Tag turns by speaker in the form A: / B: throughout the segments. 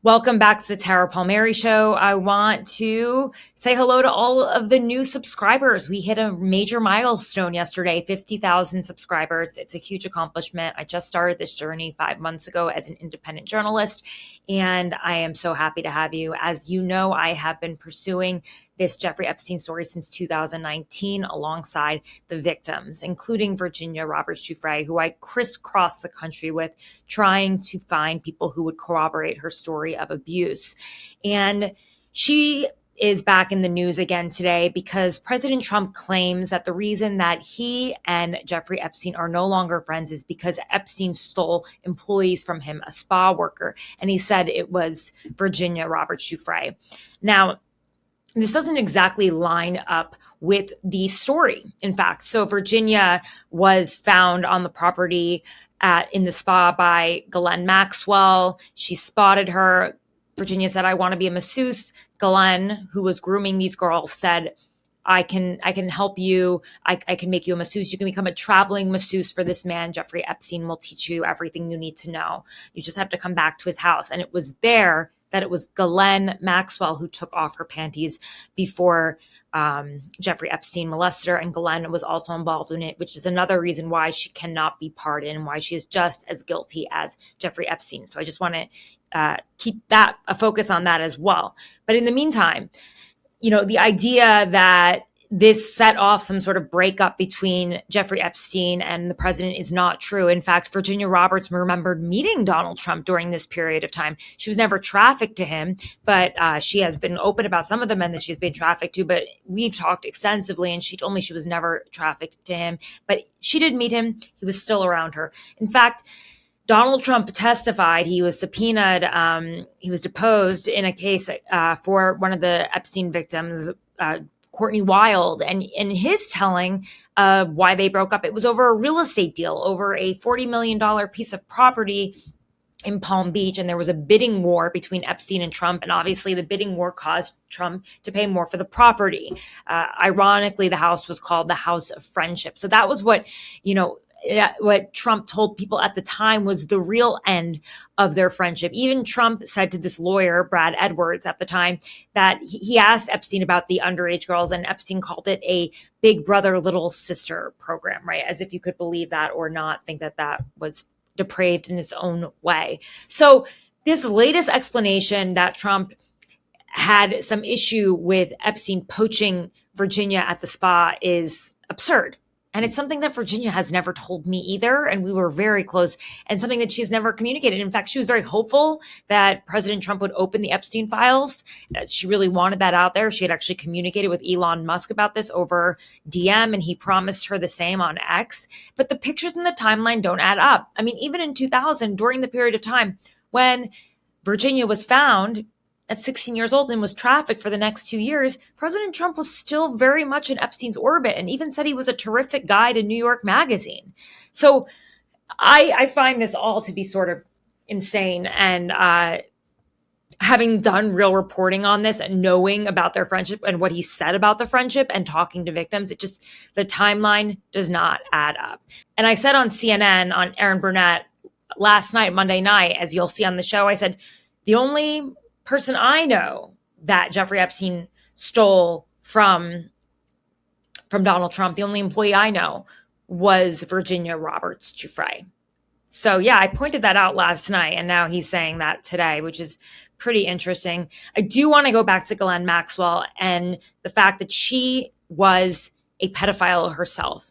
A: Welcome back to the Tara Palmeri Show. I want to say hello to all of the new subscribers. We hit a major milestone yesterday, 50,000 subscribers. It's a huge accomplishment. I just started this journey 5 months ago as an independent journalist, and I am so happy to have you. As you know, I have been pursuing this Jeffrey Epstein story since 2019 alongside the victims, including Virginia Giuffre, who I crisscrossed the country with, trying to find people who would corroborate her story of abuse. And she is back in the news again today because President Trump claims that the reason that he and Jeffrey Epstein are no longer friends is because Epstein stole employees from him, a spa worker. And he said it was Virginia Giuffre. Now, this doesn't exactly line up with the story, in fact. So Virginia was found on the property in the spa by Ghislaine Maxwell. She spotted her. Virginia said, "I want to be a masseuse." Ghislaine, who was grooming these girls, said, I can help you. I can make you a masseuse. You can become a traveling masseuse for this man. Jeffrey Epstein will teach you everything you need to know. You just have to come back to his house. And it was there that it was Ghislaine Maxwell who took off her panties before Jeffrey Epstein molested her, and Ghislaine was also involved in it, which is another reason why she cannot be pardoned and why she is just as guilty as Jeffrey Epstein. So I just want to keep that a focus on that as well. But in the meantime, you know, the idea that this set off some sort of breakup between Jeffrey Epstein and the president is not true. In fact, Virginia Roberts remembered meeting Donald Trump during this period of time. She was never trafficked to him, but she has been open about some of the men that she's been trafficked to. But we've talked extensively, and she told me she was never trafficked to him. But she did meet him. He was still around her. In fact, Donald Trump testified. He was subpoenaed. He was deposed in a case for one of the Epstein victims, Courtney Wild, and in his telling of why they broke up, it was over a real estate deal, over a $40 million piece of property in Palm Beach. And there was a bidding war between Epstein and Trump. And obviously the bidding war caused Trump to pay more for the property. Ironically, the house was called the House of Friendship. So that was what Trump told people at the time was the real end of their friendship. Even Trump said to this lawyer, Brad Edwards, at the time, that he asked Epstein about the underage girls, and Epstein called it a big brother, little sister program, right? As if you could believe that or not think that that was depraved in its own way. So this latest explanation that Trump had some issue with Epstein poaching Virginia at the spa is absurd. And it's something that Virginia has never told me either. And we were very close, and something that she's never communicated. In fact, she was very hopeful that President Trump would open the Epstein files. She really wanted that out there. She had actually communicated with Elon Musk about this over DM, and he promised her the same on X. But the pictures in the timeline don't add up. I mean, even in 2000, during the period of time when Virginia was found at 16 years old and was trafficked for the next 2 years, President Trump was still very much in Epstein's orbit and even said he was a terrific guy to New York Magazine. So I find this all to be sort of insane. And having done real reporting on this and knowing about their friendship and what he said about the friendship and talking to victims, the timeline does not add up. And I said on CNN, on Erin Burnett last night, Monday night, as you'll see on the show, I said, the only person I know that Jeffrey Epstein stole from Donald Trump, the only employee I know, was Virginia Giuffre. So yeah, I pointed that out last night, and now he's saying that today, which is pretty interesting. I do want to go back to Ghislaine Maxwell and the fact that she was a pedophile herself.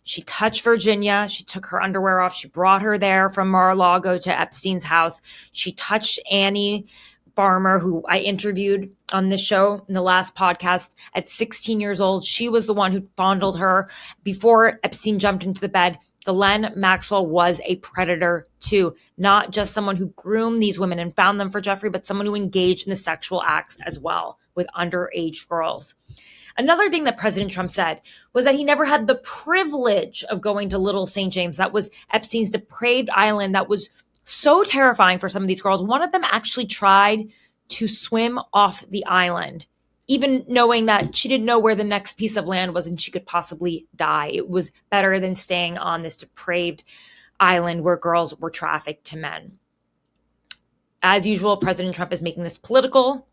A: She touched Virginia. She took her underwear off. She brought her there from Mar-a-Lago to Epstein's house. She touched Annie Farmer, who I interviewed on this show in the last podcast, at 16 years old. She was the one who fondled her before Epstein jumped into the bed. Ghislaine Maxwell was a predator too, not just someone who groomed these women and found them for Jeffrey, but someone who engaged in the sexual acts as well with underage girls. Another thing that President Trump said was that he never had the privilege of going to Little St. James. That was Epstein's depraved island that was so terrifying for some of these girls. One of them actually tried to swim off the island, even knowing that she didn't know where the next piece of land was and she could possibly die. It was better than staying on this depraved island where girls were trafficked to men. as usual, President Trump is making this political.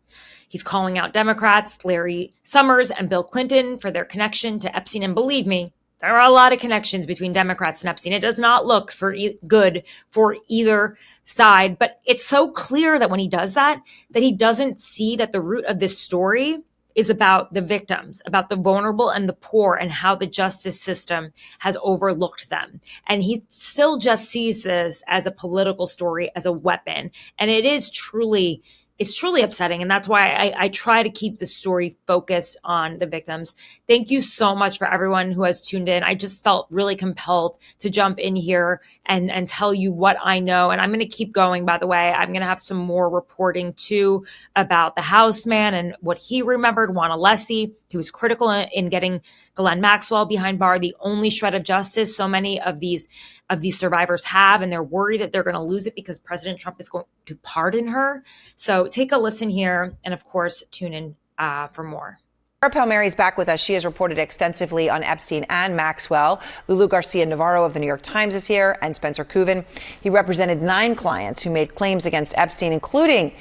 A: He's calling out Democrats, Larry Summers and Bill Clinton, for their connection to Epstein. And believe me, there are a lot of connections between Democrats and Epstein. It does not look good for either side. But it's so clear that when he does that he doesn't see that the root of this story is about the victims, about the vulnerable and the poor, and how the justice system has overlooked them. And he still just sees this as a political story, as a weapon. And it's truly upsetting. And that's why I try to keep the story focused on the victims. Thank you so much for everyone who has tuned in. I just felt really compelled to jump in here and tell you what I know. And I'm going to keep going, by the way. I'm going to have some more reporting too about the House man and what he remembered. Juan Alessi, who was critical in getting Ghislaine Maxwell behind bar, the only shred of justice so many of these survivors have, and they're worried that they're going to lose it because President Trump is going to pardon her. So take a listen here, and of course, tune in for more.
B: Tara Palmeri is back with us. She has reported extensively on Epstein and Maxwell. Lulu Garcia-Navarro of the New York Times is here, and Spencer Kuvin. He represented 9 clients who made claims against Epstein, including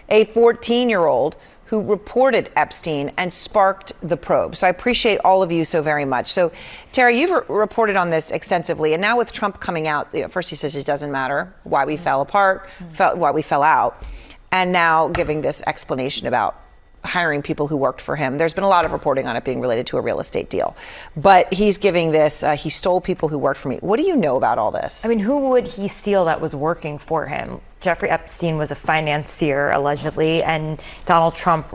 B: a 14-year-old who reported Epstein and sparked the probe. So I appreciate all of you so very much. So, Tara, you've reported on this extensively. And now with Trump coming out, first he says it doesn't matter why we fell apart, why we fell out. And now giving this explanation about hiring people who worked for him. There's been a lot of reporting on it being related to a real estate deal. But he's giving this, he stole people who worked for me. What do you know about all this?
A: I mean, who would he steal that was working for him? Jeffrey Epstein was a financier, allegedly, and Donald Trump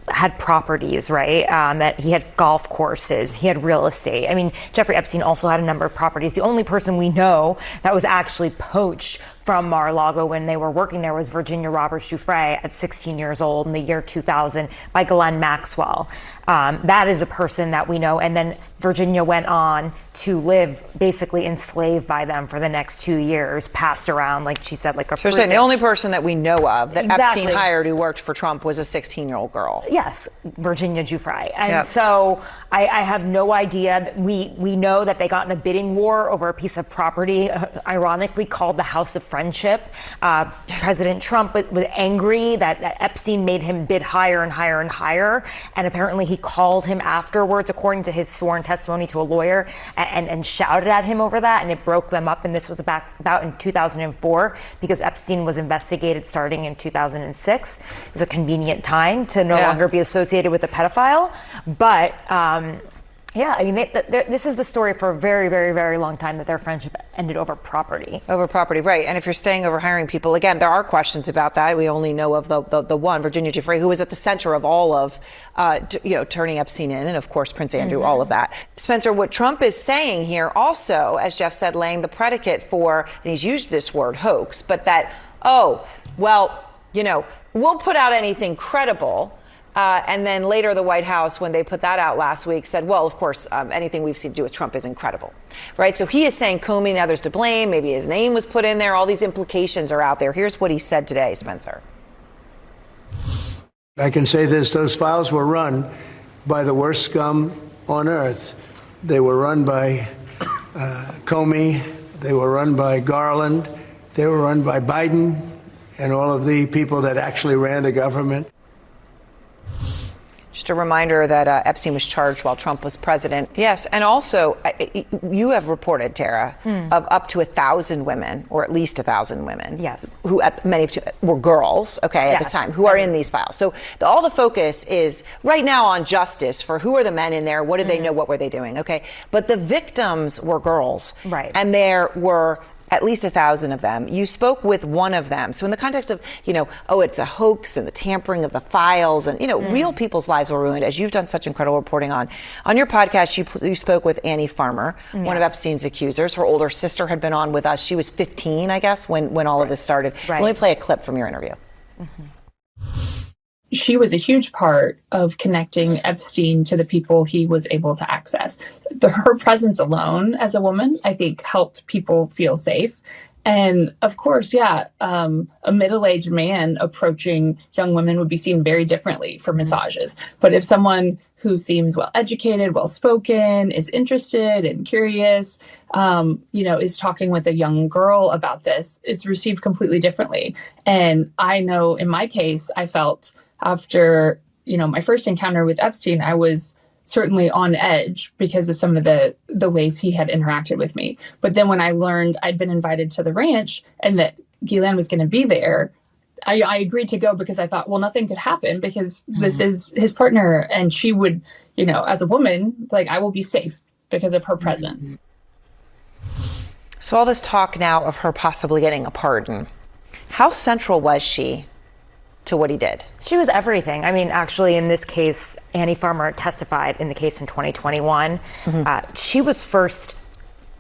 A: had properties, right? That he had golf courses, he had real estate. I mean, Jeffrey Epstein also had a number of properties. The only person we know that was actually poached from Mar-a-Lago when they were working there was Virginia Giuffre at 16 years old in the year 2000 by Ghislaine Maxwell. That is a person that we know. And then Virginia went on to live basically enslaved by them for the next 2 years, passed around, like she said, like a fruit.
B: So the only person that we know of that
A: Exactly.
B: Epstein hired who worked for Trump was a 16-year-old girl.
A: Yes, Virginia Giuffre. And so I have no idea. We know that they got in a bidding war over a piece of property, ironically called the House of Friendship. President Trump was angry that Epstein made him bid higher and higher and higher. And apparently he called him afterwards, according to his sworn testimony to a lawyer, and shouted at him over that. And it broke them up. And this was about in 2004 because Epstein was investigated starting in 2006. It was a convenient time to no longer be associated with a pedophile. But yeah, I mean, this is the story for a very, very, very long time that their friendship ended over property. Over property, right. And if you're staying over hiring people, again, there are questions about that. We only know of the one, Virginia Giuffre, who was at the center of all of, turning Epstein in, and of course, Prince Andrew, all of that. Spencer, what Trump is saying here also, as Jeff said, laying the predicate for, and he's used this word hoax, but that, we'll put out anything credible. And then later the White House, when they put that out last week, said, well, of course, anything we've seen to do with Trump is incredible. Right. So he is saying Comey and others to blame. Maybe his name was put in there. All these implications are out there. Here's what he said today, Spencer.
C: I can say this. Those files were run by the worst scum on earth. They were run by Comey. They were run by Garland. They were run by Biden and all of the people that actually ran the government.
B: Just a reminder that Epstein was charged while Trump was president. Yes. And also, you have reported, Tara, of up to 1,000 women, or at least 1,000 women. Yes. Who many of were girls, at the time, who are in these files. So all the focus is right now on justice for who are the men in there, what did they know, what were they doing, But the victims were girls. Right. And there were at least 1,000 of them. You spoke with one of them. So in the context of, it's a hoax and the tampering of the files and, real people's lives were ruined, as you've done such incredible reporting on. On your podcast, you spoke with Annie Farmer, one of Epstein's accusers. Her older sister had been on with us. She was 15, I guess, when all of this started. Right. Let me play a clip from your interview.
D: She was a huge part of connecting Epstein to the people he was able to access. Her presence alone as a woman, I think, helped people feel safe. And of course, a middle-aged man approaching young women would be seen very differently for massages. But if someone who seems well educated, well spoken, is interested and curious, is talking with a young girl about this, it's received completely differently. And I know in my case, I felt after, my first encounter with Epstein, I was certainly on edge because of some of the ways he had interacted with me. But then when I learned I'd been invited to the ranch and that Ghislaine was going to be there, I agreed to go because I thought, well, nothing could happen because this is his partner. And she would, as a woman, I will be safe because of her presence.
B: So all this talk now of her possibly getting a pardon, how central was she to what he did?
A: She was everything. I mean, actually, in this case, Annie Farmer testified in the case in 2021. She was first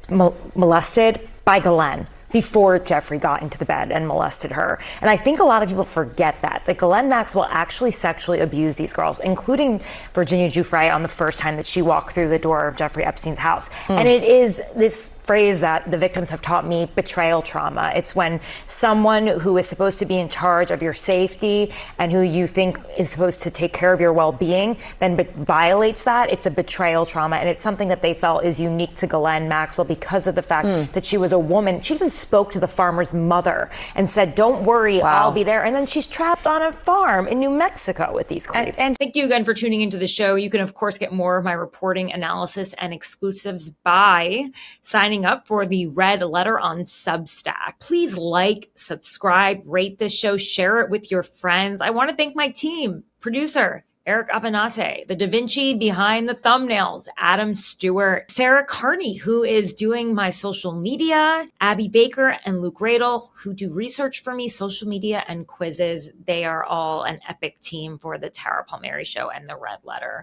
A: molested by Ghislaine before Jeffrey got into the bed and molested her. And I think a lot of people forget that Ghislaine Maxwell actually sexually abused these girls, including Virginia Giuffre on the first time that she walked through the door of Jeffrey Epstein's house. And it is this phrase that the victims have taught me, betrayal trauma. It's when someone who is supposed to be in charge of your safety and who you think is supposed to take care of your well-being then violates that. It's a betrayal trauma, and it's something that they felt is unique to Ghislaine Maxwell because of the fact that she was a woman. She even spoke to the farmer's mother and said, don't worry, I'll be there. And then she's trapped on a farm in New Mexico with these creeps. And thank you again for tuning into the show. You can, of course, get more of my reporting, analysis, and exclusives by signing up for the Red Letter on Substack. Please like, subscribe, rate this show, share it with your friends. I want to thank my team, producer Eric Abenate, the Da Vinci behind the thumbnails, Adam Stewart, Sarah Carney, who is doing my social media, Abby Baker and Luke Radel, who do research for me, social media and quizzes. They are all an epic team for the Tara Palmeri Show and the Red Letter.